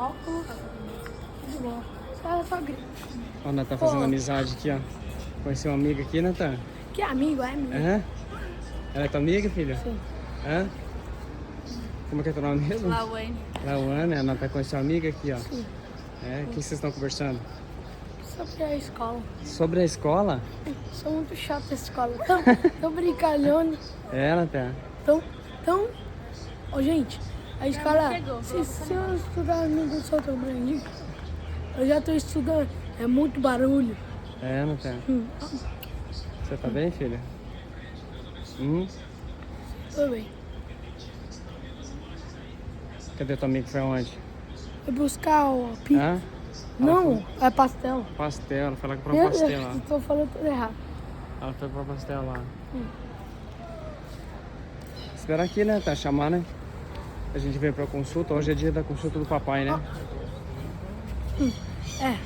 óculos. Tudo bom. Só grita. Ó, Natan tá fazendo amizade aqui, ó. Conheceu uma amiga aqui, Natan? Que amigo, é amigo. Aham. Ela é tua amiga, filha? Sim. Hã? Como é que é teu nome mesmo? Lauane. Lauane, a Natan conheceu uma amiga aqui, ó. Sim. É, o que vocês estão conversando? Sobre a escola. Sobre a escola? Sou muito chato da escola. Tão brincalhona. É, Natan. Tão... Ô, gente, a escola... chegou, Se eu estudar no Santo Brandinho, eu já tô estudando. É muito barulho. É, Natan. Você tá bem, filha? Tô bem. Cadê tua amiga que foi aonde? Fui buscar o pizza. Hã? Não, é pastel. Pastel, ela foi lá comprar um pastel lá. Eu tô falando tudo errado. Ela foi comprar pastel lá. Espera aqui, né? Tá chamando, né? A gente veio pra consulta. Hoje é dia da consulta do papai, né? É.